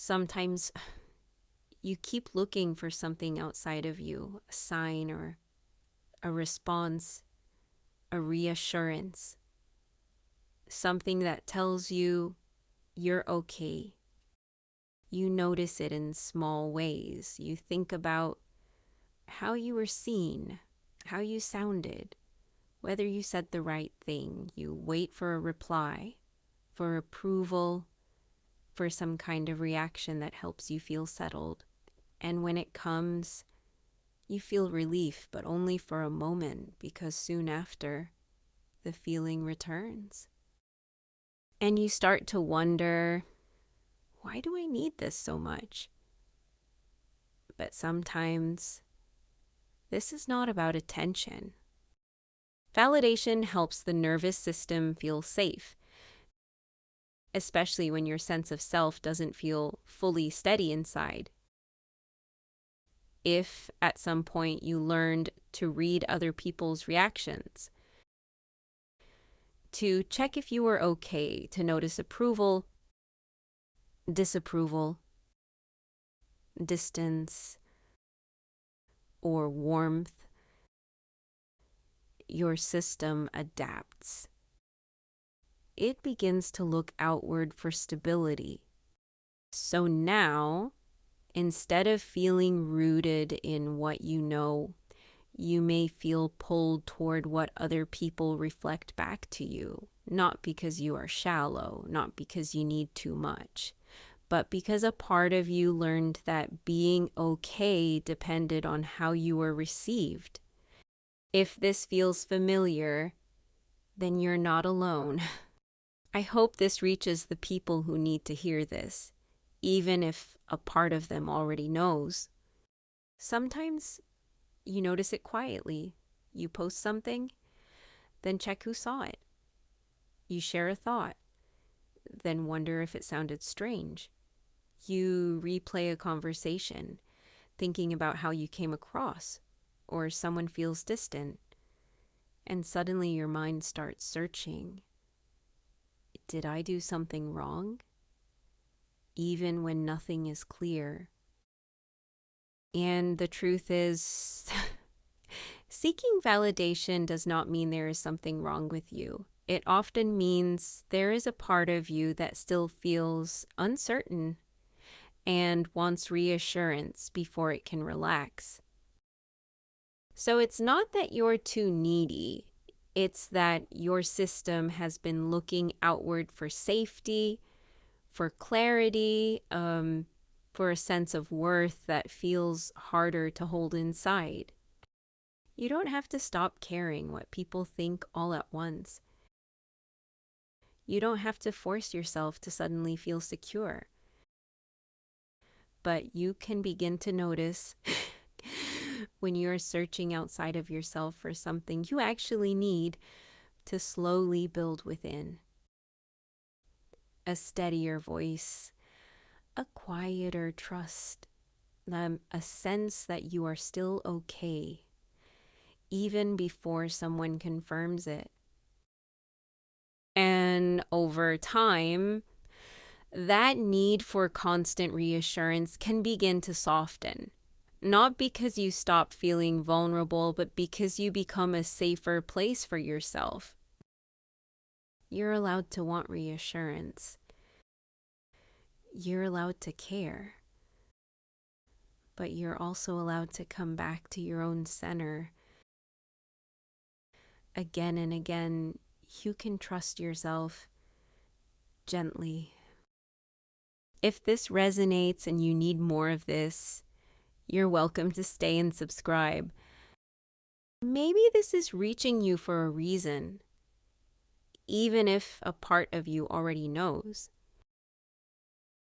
Sometimes you keep looking for something outside of you, a sign or a response, a reassurance, something that tells you you're okay. You notice it in small ways. You think about how you were seen, how you sounded, whether you said the right thing. You wait for a reply, for approval, for some kind of reaction that helps you feel settled. And when it comes, you feel relief, but only for a moment, because soon after, the feeling returns. And you start to wonder, why do I need this so much? But sometimes, this is not about attention. Validation helps the nervous system feel safe, especially when your sense of self doesn't feel fully steady inside. If at some point you learned to read other people's reactions, to check if you were okay, to notice approval, disapproval, distance, or warmth, your system adapts. It begins to look outward for stability. So now, instead of feeling rooted in what you know, you may feel pulled toward what other people reflect back to you, not because you are shallow, not because you need too much, but because a part of you learned that being okay depended on how you were received. If this feels familiar, then you're not alone. I hope this reaches the people who need to hear this, even if a part of them already knows. Sometimes you notice it quietly. You post something, then check who saw it. You share a thought, then wonder if it sounded strange. You replay a conversation, thinking about how you came across, or someone feels distant, and suddenly your mind starts searching. Did I do something wrong? Even when nothing is clear. And the truth is, seeking validation does not mean there is something wrong with you. It often means there is a part of you that still feels uncertain and wants reassurance before it can relax. So it's not that you're too needy. It's that your system has been looking outward for safety, for clarity, for a sense of worth that feels harder to hold inside. You don't have to stop caring what people think all at once. You don't have to force yourself to suddenly feel secure. But you can begin to notice when you're searching outside of yourself for something you actually need to slowly build within. A steadier voice, a quieter trust, a sense that you are still okay, even before someone confirms it. And over time, that need for constant reassurance can begin to soften. Not because you stop feeling vulnerable, but because you become a safer place for yourself. You're allowed to want reassurance. You're allowed to care. But you're also allowed to come back to your own center. Again and again, you can trust yourself gently. If this resonates and you need more of this, you're welcome to stay and subscribe. Maybe this is reaching you for a reason, even if a part of you already knows.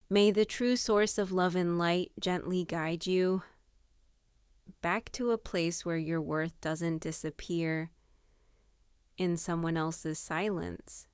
May the true source of love and light gently guide you back to a place where your worth doesn't disappear in someone else's silence.